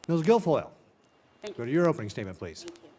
Ms. Γκίλφοϊλ, Thank go you. to your opening statement, please. Thank you.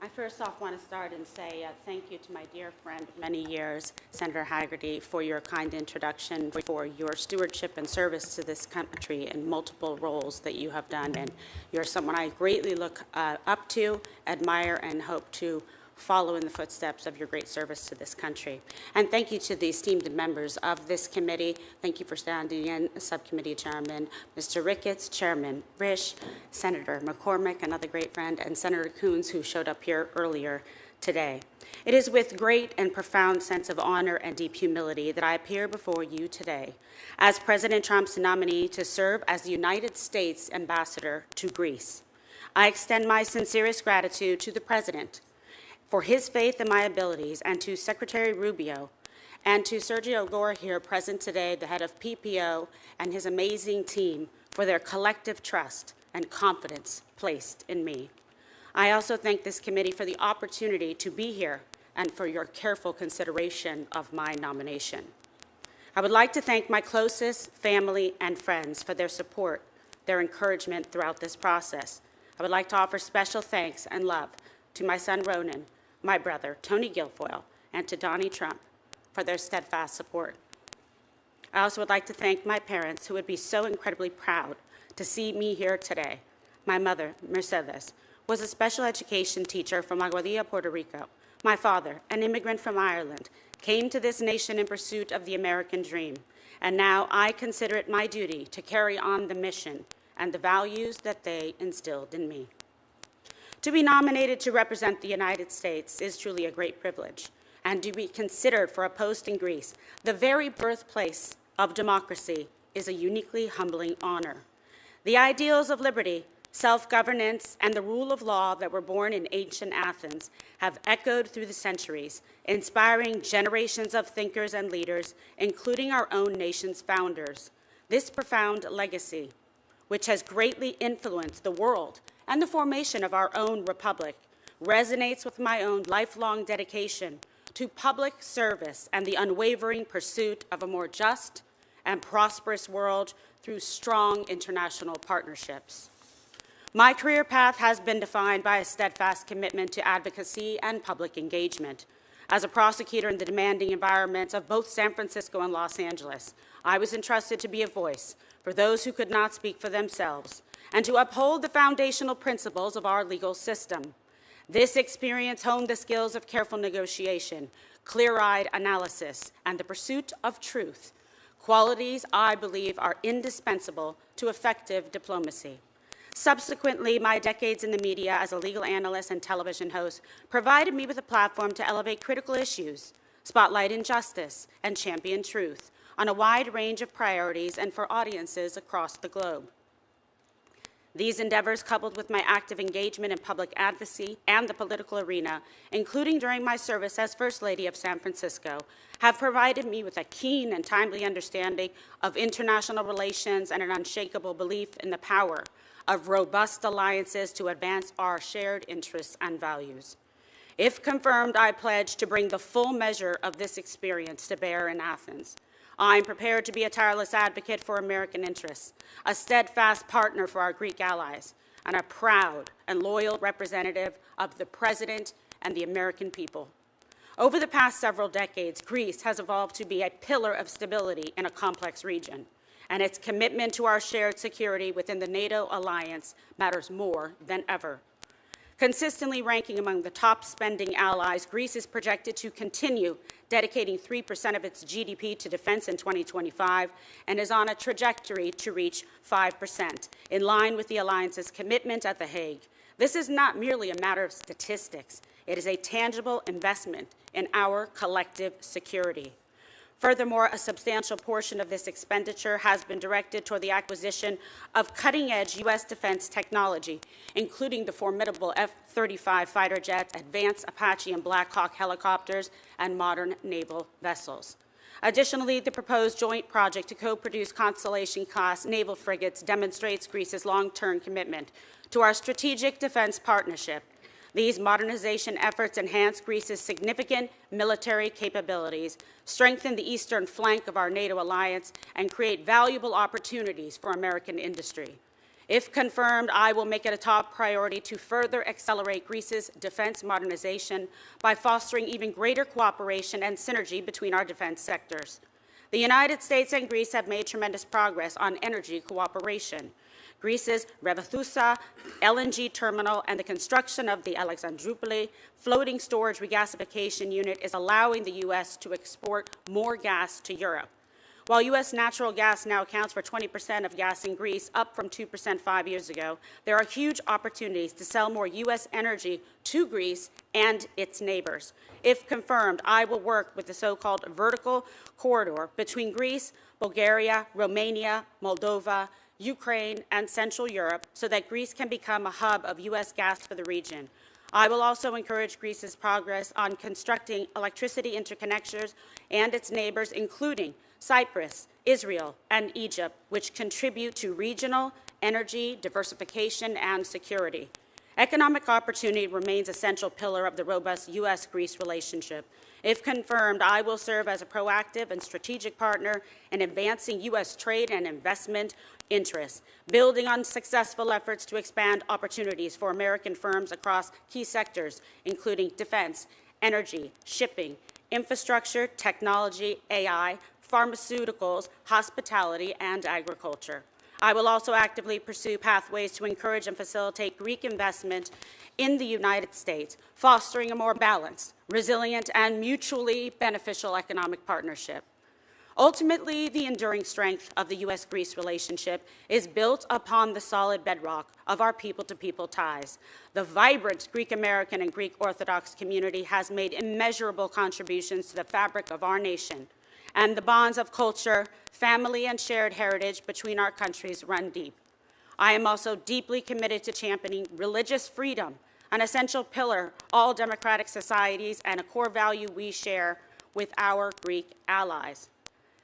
I first off want to start and say thank you to my dear friend of many years, Senator Haggerty, for your kind introduction, for your stewardship and service to this country in multiple roles that you have done. And you're someone I greatly look up to, admire, and hope to follow in the footsteps of your great service to this country. And thank you to the esteemed members of this committee. Thank you for standing in, Subcommittee Chairman Mr. Ricketts, Chairman Risch, Senator McCormick, another great friend, and Senator Coons, who showed up here earlier today. It is with great and profound sense of honor and deep humility that I appear before you today as President Trump's nominee to serve as the United States Ambassador to Greece. I extend my sincerest gratitude to the President for his faith in my abilities, and to Secretary Rubio, and to Sergio Gore here present today, the head of PPO, and his amazing team for their collective trust and confidence placed in me. I also thank this committee for the opportunity to be here and for your careful consideration of my nomination. I would like to thank my closest family and friends for their support, their encouragement throughout this process. I would like to offer special thanks and love to my son Ronan, my brother Tony Guilfoyle, and to Donnie Trump for their steadfast support. I also would like to thank my parents, who would be so incredibly proud to see me here today. My mother, Mercedes, was a special education teacher from Aguadilla, Puerto Rico. My father, an immigrant from Ireland, came to this nation in pursuit of the American dream, and now I consider it my duty to carry on the mission and the values that they instilled in me. To be nominated to represent the United States is truly a great privilege, and to be considered for a post in Greece, the very birthplace of democracy, is a uniquely humbling honor. The ideals of liberty, self-governance, and the rule of law that were born in ancient Athens have echoed through the centuries, inspiring generations of thinkers and leaders, including our own nation's founders. This profound legacy, which has greatly influenced the world and the formation of our own republic, resonates with my own lifelong dedication to public service and the unwavering pursuit of a more just and prosperous world through strong international partnerships. My career path has been defined by a steadfast commitment to advocacy and public engagement. As a prosecutor in the demanding environments of both San Francisco and Los Angeles, I was entrusted to be a voice for those who could not speak for themselves, and to uphold the foundational principles of our legal system. This experience honed the skills of careful negotiation, clear-eyed analysis, and the pursuit of truth, qualities I believe are indispensable to effective diplomacy. Subsequently, my decades in the media as a legal analyst and television host provided me with a platform to elevate critical issues, spotlight injustice, and champion truth on a wide range of priorities and for audiences across the globe. These endeavors, coupled with my active engagement in public advocacy and the political arena, including during my service as First Lady of San Francisco, have provided me with a keen and timely understanding of international relations and an unshakable belief in the power of robust alliances to advance our shared interests and values. If confirmed, I pledge to bring the full measure of this experience to bear in Athens. I'm prepared to be a tireless advocate for American interests, a steadfast partner for our Greek allies, and a proud and loyal representative of the President and the American people. Over the past several decades, Greece has evolved to be a pillar of stability in a complex region, and its commitment to our shared security within the NATO alliance matters more than ever. Consistently ranking among the top spending allies, Greece is projected to continue dedicating 3% of its GDP to defense in 2025 and is on a trajectory to reach 5%, in line with the alliance's commitment at The Hague. This is not merely a matter of statistics. It is a tangible investment in our collective security. Furthermore, a substantial portion of this expenditure has been directed toward the acquisition of cutting-edge U.S. defense technology, including the formidable F-35 fighter jets, advanced Apache and Black Hawk helicopters, and modern naval vessels. Additionally, the proposed joint project to co-produce Constellation-class naval frigates demonstrates Greece's long-term commitment to our strategic defense partnership. These modernization efforts enhance Greece's significant military capabilities, strengthen the eastern flank of our NATO alliance, and create valuable opportunities for American industry. If confirmed, I will make it a top priority to further accelerate Greece's defense modernization by fostering even greater cooperation and synergy between our defense sectors. The United States and Greece have made tremendous progress on energy cooperation. Greece's Revithousa LNG terminal and the construction of the Alexandroupoli floating storage regasification unit is allowing the U.S. to export more gas to Europe. While U.S. natural gas now accounts for 20% of gas in Greece, up from 2% 5 years ago, there are huge opportunities to sell more U.S. energy to Greece and its neighbors. If confirmed, I will work with the so-called vertical corridor between Greece, Bulgaria, Romania, Moldova, Ukraine, and Central Europe so that Greece can become a hub of U.S. gas for the region. I will also encourage Greece's progress on constructing electricity interconnectors and its neighbors, including Cyprus, Israel, and Egypt, which contribute to regional energy diversification and security. Economic opportunity remains a central pillar of the robust U.S.-Greece relationship. If confirmed, I will serve as a proactive and strategic partner in advancing U.S. trade and investment interests, building on successful efforts to expand opportunities for American firms across key sectors, including defense, energy, shipping, infrastructure, technology, AI, pharmaceuticals, hospitality, and agriculture. I will also actively pursue pathways to encourage and facilitate Greek investment in the United States, fostering a more balanced, resilient, and mutually beneficial economic partnership. Ultimately, the enduring strength of the U.S.-Greece relationship is built upon the solid bedrock of our people-to-people ties. The vibrant Greek-American and Greek Orthodox community has made immeasurable contributions to the fabric of our nation, and the bonds of culture, family, and shared heritage between our countries run deep. I am also deeply committed to championing religious freedom, an essential pillar of all democratic societies and a core value we share with our Greek allies.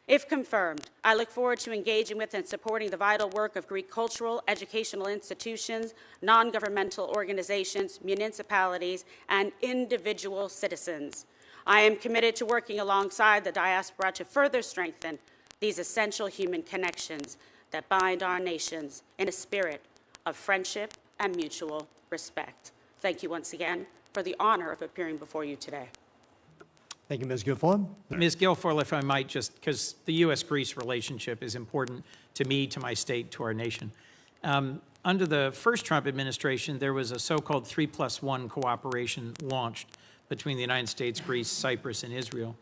If confirmed, I look forward to engaging with and supporting the vital work of Greek cultural, educational institutions, non-governmental organizations, municipalities, and individual citizens. I am committed to working alongside the diaspora to further strengthen these essential human connections that bind our nations in a spirit of friendship and mutual respect. Thank you once again for the honor of appearing before you today. Thank you, Ms. Guilfoyle. Ms. Guilfoyle, if I might, just because the U.S.-Greece relationship is important to me, to my state, to our nation. Under the first Trump administration, there was a so-called 3+1 cooperation launched between the United States, Greece, Cyprus, and Israel.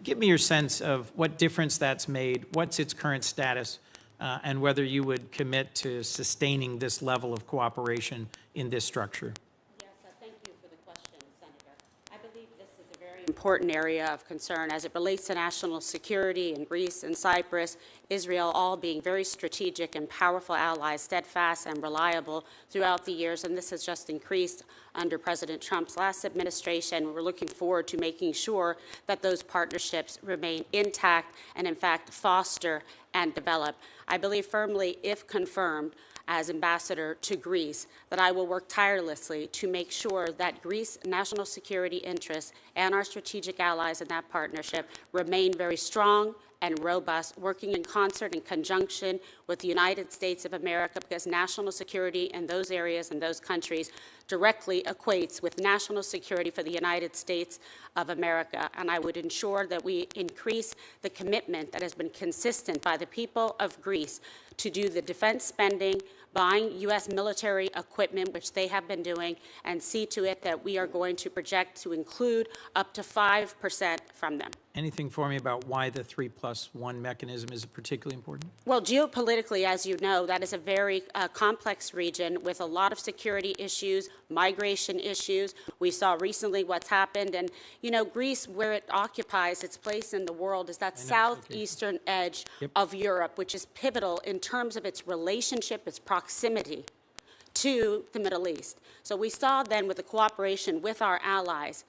Give me your sense of what difference that's made, what's its current status, and whether you would commit to sustaining this level of cooperation in this structure. Yes, thank you for the question, Senator. I believe this is a very important area of concern as it relates to national security in Greece and Cyprus, Israel all being very strategic and powerful allies, steadfast and reliable throughout the years, and this has just increased under President Trump's last administration. We're looking forward to making sure that those partnerships remain intact and, in fact, foster and develop. I believe firmly, if confirmed, as ambassador to Greece, that I will work tirelessly to make sure that Greece's national security interests and our strategic allies in that partnership remain very strong and robust, working in concert and conjunction with the United States of America, because national security in those areas and those countries directly equates with national security for the United States of America. And I would ensure that we increase the commitment that has been consistent by the people of Greece to do the defense spending, buying U.S. military equipment, which they have been doing, and see to it that we are going to project to include up to 5% from them. Anything for me about why the 3+1 mechanism is particularly important? Well, geopolitically, as you know, that is a very complex region with a lot of security issues, migration issues. We saw recently what's happened. And, you know, Greece, where it occupies its place in the world, is that southeastern edge of Europe, which is pivotal in terms of its relationship, its proximity to the Middle East. So we saw then with the cooperation with our allies,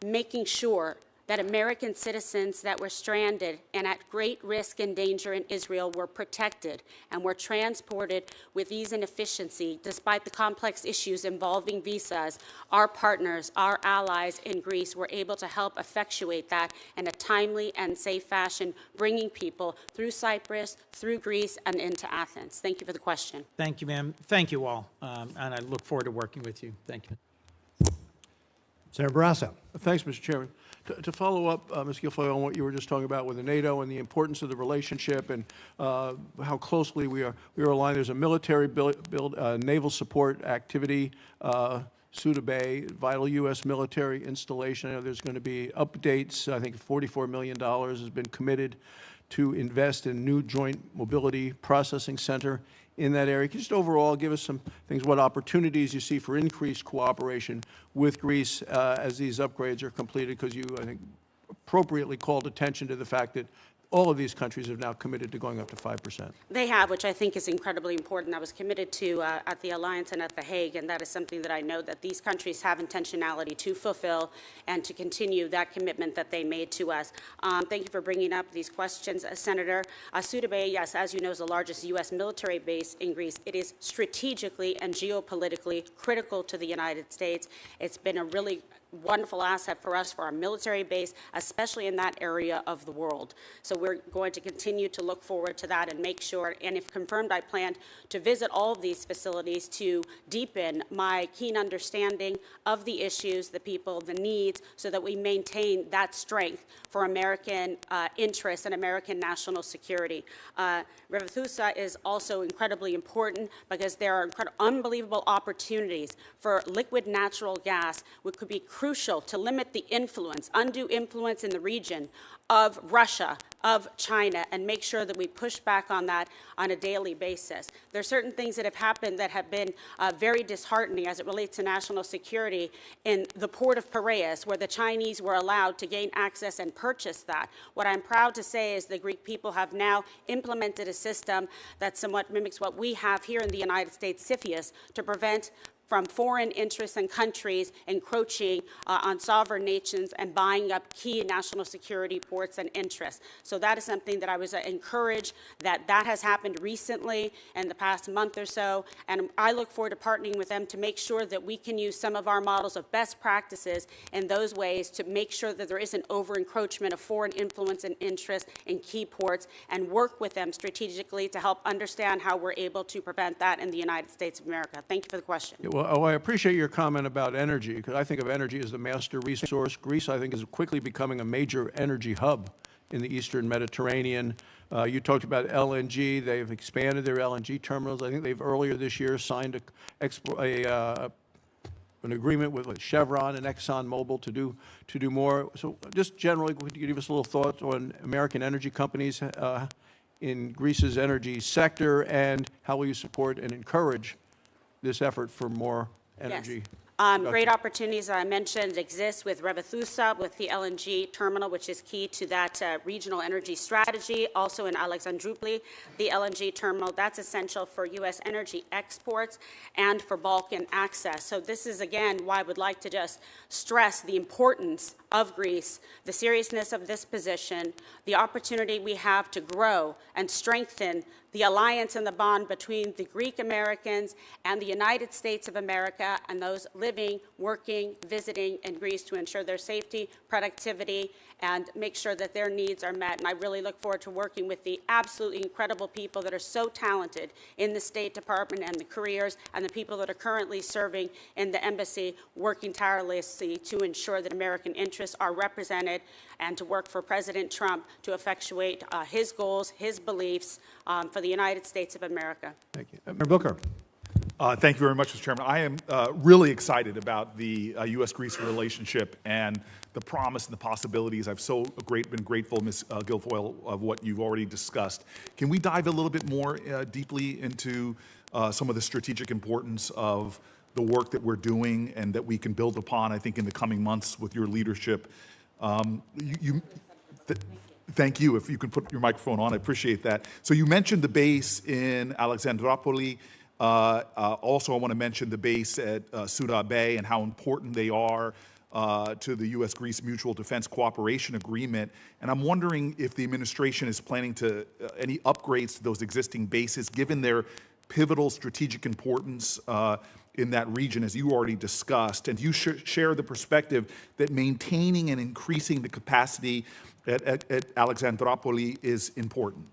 making sure that American citizens that were stranded and at great risk and danger in Israel were protected and were transported with ease and efficiency despite the complex issues involving visas. Our partners, our allies in Greece were able to help effectuate that in a timely and safe fashion, bringing people through Cyprus, through Greece, and into Athens. Thank you for the question. Thank you, ma'am. Thank you all, and I look forward to working with you. Thank you. Senator Barrasso. Thanks, Mr. Chairman. To follow up, Ms. Γκίλφοϊλ, on what you were just talking about with the NATO and the importance of the relationship and how closely we are aligned. There's a military naval support activity, Suda Bay, vital U.S. military installation. I know there's going to be updates. I think $44 million has been committed to invest in new joint mobility processing center in that area. Can you just overall give us some things, what opportunities you see for increased cooperation with Greece as these upgrades are completed? Because you, I think, appropriately called attention to the fact that all of these countries have now committed to going up to 5%. They have, which I think is incredibly important. I was committed to at the Alliance and at The Hague, and that is something that I know that these countries have intentionality to fulfill and to continue that commitment that they made to us. Thank you for bringing up these questions, Senator. Suda Bay, yes, as you know, is the largest U.S. military base in Greece. It is strategically and geopolitically critical to the United States. It's been a really wonderful asset for us, for our military base, especially in that area of the world. So we're going to continue to look forward to that and make sure, and if confirmed, I plan to visit all of these facilities to deepen my keen understanding of the issues, the people, the needs, so that we maintain that strength for American interests and American national security. Revithusa is also incredibly important because there are unbelievable opportunities for liquid natural gas, which could be crucial to limit the influence, undue influence in the region of Russia, of China, and make sure that we push back on that on a daily basis. There are certain things that have happened that have been very disheartening as it relates to national security in the port of Piraeus, where the Chinese were allowed to gain access and purchase that. What I'm proud to say is the Greek people have now implemented a system that somewhat mimics what we have here in the United States, CFIUS, to prevent from foreign interests and countries encroaching on sovereign nations and buying up key national security ports and interests. So that is something that I was encouraged that has happened recently in the past month or so, and I look forward to partnering with them to make sure that we can use some of our models of best practices in those ways to make sure that there isn't over-encroachment of foreign influence and interest in key ports, and work with them strategically to help understand how we're able to prevent that in the United States of America. Thank you for the question. Well, I appreciate your comment about energy, because I think of energy as the master resource. Greece, I think, is quickly becoming a major energy hub in the Eastern Mediterranean. You talked about LNG. They've expanded their LNG terminals. I think they've earlier this year signed an agreement with Chevron and ExxonMobil to do more. So just generally, could you give us a little thoughts on American energy companies in Greece's energy sector, and how will you support and encourage this effort for more energy? Yes. Great opportunities, I mentioned, exist with Revithusa, with the LNG terminal, which is key to that regional energy strategy. Also in Alexandroupoli, the LNG terminal, that's essential for U.S. energy exports and for Balkan access. So this is, again, why I would like to just stress the importance of Greece, the seriousness of this position, the opportunity we have to grow and strengthen the alliance and the bond between the Greek Americans and the United States of America and those living, working, visiting in Greece to ensure their safety, productivity, and make sure that their needs are met. And I really look forward to working with the absolutely incredible people that are so talented in the State Department and the careers, and the people that are currently serving in the embassy, working tirelessly to ensure that American interests are represented, and to work for President Trump to effectuate his goals, his beliefs for the United States of America. Thank you. Senator Booker. Thank you very much, Mr. Chairman. I am really excited about the U.S.-Greece relationship and the promise and the possibilities. I've been grateful, Ms. Γκίλφοϊλ, of what you've already discussed. Can we dive a little bit more deeply into some of the strategic importance of the work that we're doing and that we can build upon, I think, in the coming months with your leadership? Thank you. If you can put your microphone on, I appreciate that. So you mentioned the base in Alexandroupoli. Also, I want to mention the base at Suda Bay and how important they are to the U.S.-Greece Mutual Defense Cooperation Agreement. And I'm wondering if the administration is planning to any upgrades to those existing bases, given their pivotal strategic importance in that region, as you already discussed. And do you share the perspective that maintaining and increasing the capacity at Alexandropoli is important?